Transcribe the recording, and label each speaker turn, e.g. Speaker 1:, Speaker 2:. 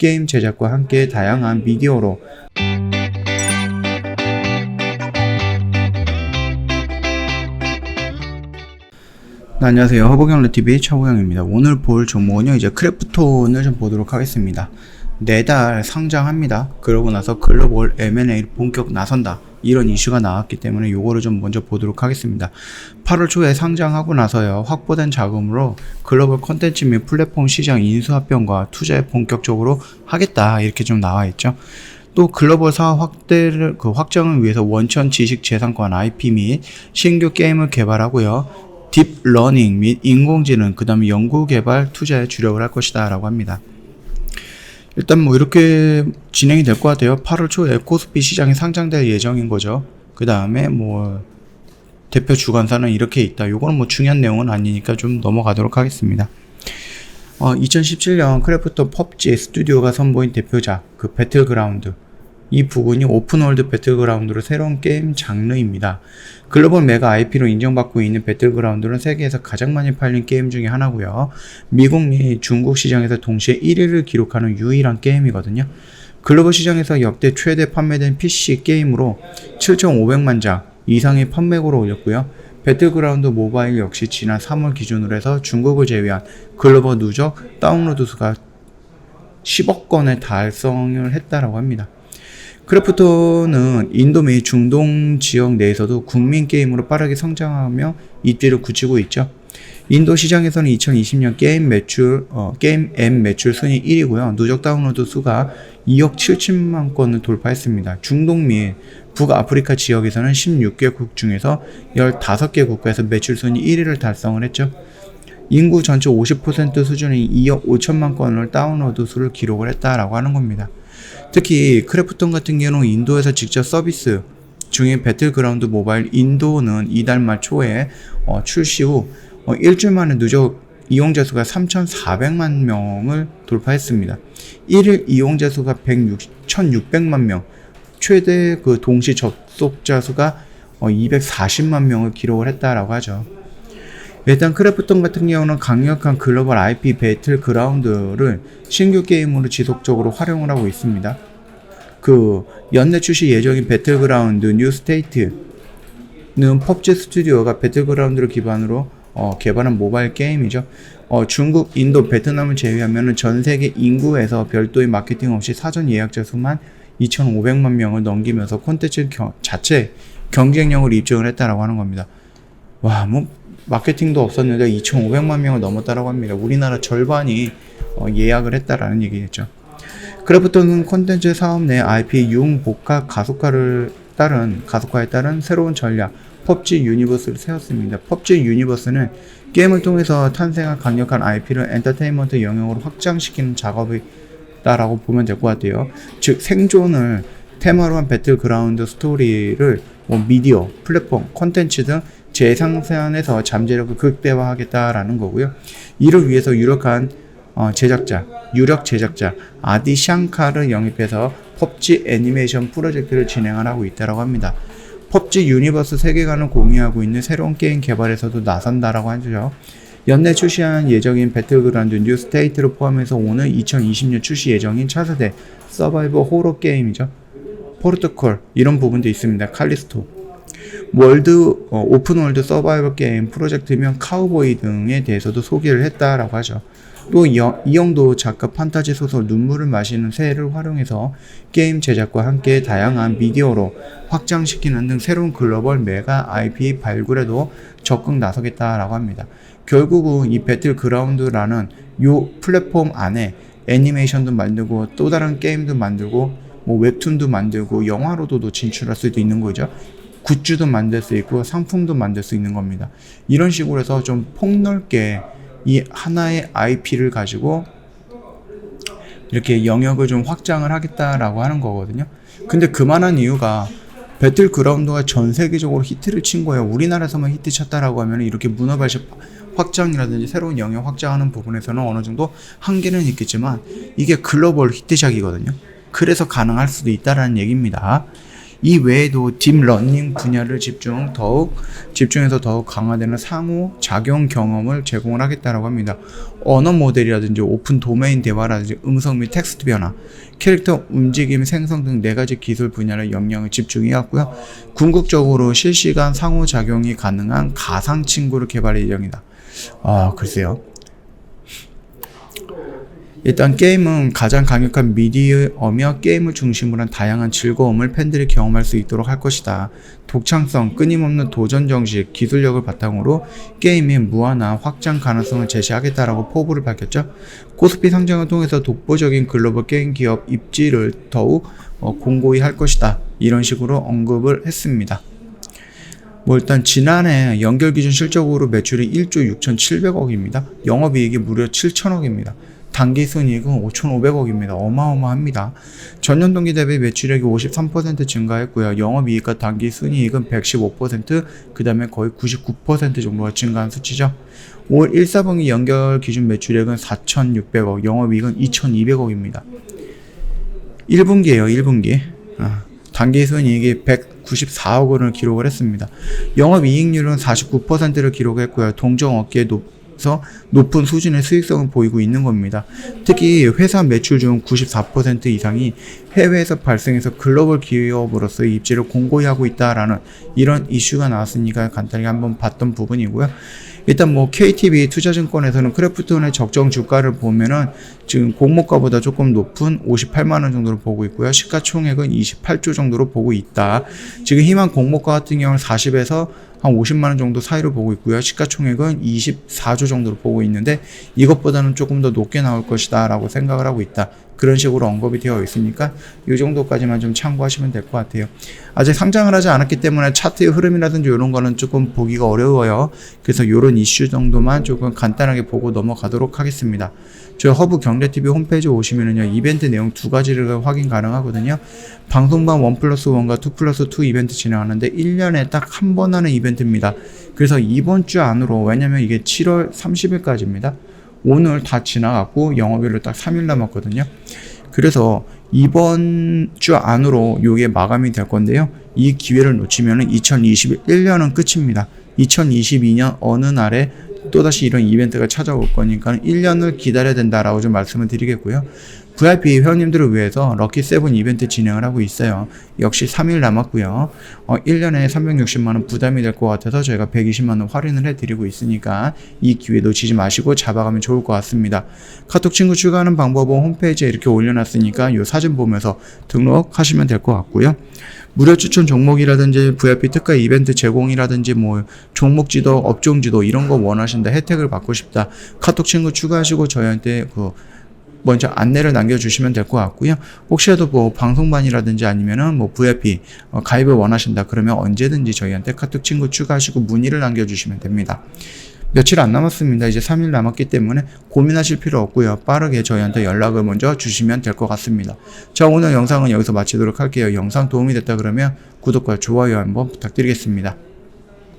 Speaker 1: 게임 제작과 함께 다양한 미디어로 안녕하세요. 허벅영래TV 차우영입니다. 오늘 볼 종목은요, 이제 크래프톤을 좀 보도록 하겠습니다. 내달 상장합니다. 그러고 나서 글로벌 M&A 본격 나선다. 이런 이슈가 나왔기 때문에 요거를 좀 먼저 보도록 하겠습니다. 8월 초에 상장하고 나서요, 확보된 자금으로 글로벌 콘텐츠 및 플랫폼 시장 인수합병과 투자에 본격적으로 하겠다. 이렇게 좀 나와 있죠. 또 글로벌 사업 확장을 위해서 원천 지식 재산권 IP 및 신규 게임을 개발하고요. 딥러닝 및 인공지능, 그 다음에 연구개발 투자에 주력을 할 것이다 라고 합니다. 일단 뭐 이렇게 진행이 될 것 같아요. 8월 초에 코스피 시장에 상장될 예정인 거죠. 그 다음에 뭐 대표 주관사는 이렇게 있다. 요거는 뭐 중요한 내용은 아니니까 좀 넘어가도록 하겠습니다. 2017년 크래프톤 펍지 스튜디오가 선보인 대표작 그 배틀그라운드, 이 부분이 오픈월드 배틀그라운드로 새로운 게임 장르입니다. 글로벌 메가 IP로 인정받고 있는 배틀그라운드는 세계에서 가장 많이 팔린 게임 중에 하나고요. 미국 및 중국 시장에서 동시에 1위를 기록하는 유일한 게임이거든요. 글로벌 시장에서 역대 최대 판매된 PC 게임으로 7,500만 장 이상의 판매고를 올렸고요. 배틀그라운드 모바일 역시 지난 3월 기준으로 해서 중국을 제외한 글로벌 누적 다운로드 수가 10억 건에 달성을 했다라고 합니다. 크래프톤은 인도 및 중동 지역 내에서도 국민 게임으로 빠르게 성장하며 입지를 굳히고 있죠. 인도 시장에서는 2020년 게임 앱 매출 순위 1위고요. 누적 다운로드 수가 2억 7천만 건을 돌파했습니다. 중동 및 북아프리카 지역에서는 16개국 중에서 15개 국가에서 매출 순위 1위를 달성을 했죠. 인구 전체 50% 수준인 2억 5천만 건을 다운로드 수를 기록을 했다라고 하는 겁니다. 특히 크래프톤 같은 경우는 인도에서 직접 서비스 중인 배틀그라운드 모바일 인도는 이달 말 초에 출시 후 일주일 만에 누적 이용자 수가 3,400만 명을 돌파했습니다. 1일 이용자 수가 1,600만 명, 최대 그 동시 접속자 수가 240만 명을 기록을 했다라고 하죠. 일단 크래프톤 같은 경우는 강력한 글로벌 IP 배틀그라운드를 신규 게임으로 지속적으로 활용을 하고 있습니다. 그 연내 출시 예정인 배틀그라운드 뉴 스테이트는 펍지 스튜디오가 배틀그라운드를 기반으로 개발한 모바일 게임이죠. 중국, 인도, 베트남을 제외하면 전 세계 인구에서 별도의 마케팅 없이 사전 예약자 수만 2,500만 명을 넘기면서 콘텐츠 자체 경쟁력을 입증을 했다라고 하는 겁니다. 와, 뭐 마케팅도 없었는데 2,500만 명을 넘었다라고 합니다. 우리나라 절반이 예약을 했다라는 얘기겠죠. 크래프톤은 콘텐츠 사업 내 IP 융복합 가속화에 따른 새로운 전략 펍지 유니버스를 세웠습니다. 펍지 유니버스는 게임을 통해서 탄생한 강력한 IP를 엔터테인먼트 영역으로 확장시키는 작업이다라고 보면 될 것 같아요. 즉 생존을 테마로 한 배틀그라운드 스토리를 미디어, 플랫폼, 콘텐츠 등 재생산에서 잠재력을 극대화하겠다라는 거고요. 이를 위해서 유력 제작자 아디 샹카를 영입해서 펍지 애니메이션 프로젝트를 진행하고 있다고 합니다. 펍지 유니버스 세계관을 공유하고 있는 새로운 게임 개발에서도 나선다라고 하죠. 연내 출시한 예정인 배틀그라운드 뉴 스테이트를 포함해서 오는 2020년 출시 예정인 차세대 서바이벌 호러 게임이죠. 포르투콜 이런 부분도 있습니다. 칼리스토 오픈월드 서바이벌 게임 프로젝트명 카우보이 등에 대해서도 소개를 했다라고 하죠. 또 이영도 작가 판타지 소설 눈물을 마시는 새를 활용해서 게임 제작과 함께 다양한 미디어로 확장시키는 등 새로운 글로벌 메가 IP 발굴에도 적극 나서겠다라고 합니다. 결국은 이 배틀그라운드라는 요 플랫폼 안에 애니메이션도 만들고 또 다른 게임도 만들고 뭐 웹툰도 만들고 영화로도 진출할 수도 있는 거죠. 굿즈도 만들 수 있고 상품도 만들 수 있는 겁니다. 이런 식으로 해서 좀 폭넓게 이 하나의 IP를 가지고 이렇게 영역을 좀 확장을 하겠다라고 하는 거거든요. 근데 그만한 이유가 배틀그라운드가 전 세계적으로 히트를 친 거예요. 우리나라에서만 히트 쳤다라고 하면 이렇게 문화발식 확장이라든지 새로운 영역 확장하는 부분에서는 어느 정도 한계는 있겠지만 이게 글로벌 히트작이거든요. 그래서 가능할 수도 있다라는 얘기입니다. 이 외에도 딥러닝 분야를 집중해서 더욱 강화되는 상호작용 경험을 제공을 하겠다라고 합니다. 언어 모델이라든지 오픈 도메인 대화라든지 음성 및 텍스트 변화, 캐릭터 움직임 생성 등 4가지 기술 분야를 역량을 집중해왔고요. 궁극적으로 실시간 상호작용이 가능한 가상 친구를 개발할 예정이다. 글쎄요. 일단 게임은 가장 강력한 미디어며 게임을 중심으로 한 다양한 즐거움을 팬들이 경험할 수 있도록 할 것이다. 독창성, 끊임없는 도전 정식, 기술력을 바탕으로 게임의 무한한 확장 가능성을 제시하겠다라고 포부를 밝혔죠. 코스피 상장을 통해서 독보적인 글로벌 게임 기업 입지를 더욱 공고히 할 것이다. 이런 식으로 언급을 했습니다. 일단 지난해 연결 기준 실적으로 매출이 1조 6,700억입니다. 영업이익이 무려 7천억입니다. 당기순이익은 5,500억입니다. 어마어마합니다. 전년 동기 대비 매출액이 53% 증가했고요. 영업이익과 당기순이익은 115%, 그 다음에 거의 99% 정도가 증가한 수치죠. 올 1사분기 연결 기준 매출액은 4,600억, 영업이익은 2,200억입니다. 1분기예요, 1분기. 당기순이익이 194억 원을 기록을 했습니다. 영업이익률은 49%를 기록했고요. 동종업계에 높은 수준의 수익성을 보이고 있는 겁니다. 특히 회사 매출 중 94% 이상이 해외에서 발생해서 글로벌 기업으로서의 입지를 공고히 하고 있다라는 이런 이슈가 나왔으니까 간단히 한번 봤던 부분이고요. 일단 KTB 투자증권에서는 크래프톤의 적정 주가를 보면은 지금 공모가보다 조금 높은 58만원 정도로 보고 있고요. 시가총액은 28조 정도로 보고 있다. 지금 희망 공모가 같은 경우는 40에서 한 50만원 정도 사이로 보고 있고요. 시가총액은 24조 정도로 보고 있는데 이것보다는 조금 더 높게 나올 것이다 라고 생각을 하고 있다. 그런 식으로 언급이 되어 있으니까 이 정도까지만 좀 참고하시면 될 것 같아요. 아직 상장을 하지 않았기 때문에 차트의 흐름이라든지 이런 거는 조금 보기가 어려워요. 그래서 이런 이슈 정도만 조금 간단하게 보고 넘어가도록 하겠습니다. 저희 허브 경제TV 홈페이지 오시면은요, 이벤트 내용 2가지를 확인 가능하거든요. 방송반 1+1과 2+2 이벤트 진행하는데 1년에 딱 한 번 하는 이벤트입니다. 그래서 이번 주 안으로, 왜냐면 이게 7월 30일까지입니다. 오늘 다 지나갔고 영업일로 딱 3일 남았거든요. 그래서 이번 주 안으로 요게 마감이 될 건데요. 이 기회를 놓치면은 2021년은 끝입니다. 2022년 어느 날에 또다시 이런 이벤트가 찾아올 거니까 1년을 기다려야 된다라고 좀 말씀을 드리겠고요. VIP 회원님들을 위해서 럭키7 이벤트 진행을 하고 있어요. 역시 3일 남았고요. 1년에 360만원 부담이 될 것 같아서 저희가 120만원 할인을 해드리고 있으니까 이 기회 놓치지 마시고 잡아가면 좋을 것 같습니다. 카톡 친구 추가하는 방법은 홈페이지에 이렇게 올려놨으니까 이 사진 보면서 등록하시면 될 것 같고요. 무료 추천 종목이라든지 VIP 특가 이벤트 제공이라든지 종목 지도, 업종 지도 이런 거 원하신다, 혜택을 받고 싶다, 카톡 친구 추가하시고 저희한테 먼저 안내를 남겨주시면 될 것 같고요. 혹시라도 방송반이라든지 아니면은 VIP 가입을 원하신다 그러면 언제든지 저희한테 카톡 친구 추가하시고 문의를 남겨주시면 됩니다. 며칠 안 남았습니다. 이제 3일 남았기 때문에 고민하실 필요 없고요. 빠르게 저희한테 연락을 먼저 주시면 될 것 같습니다. 자, 오늘 영상은 여기서 마치도록 할게요. 영상 도움이 됐다 그러면 구독과 좋아요 한번 부탁드리겠습니다.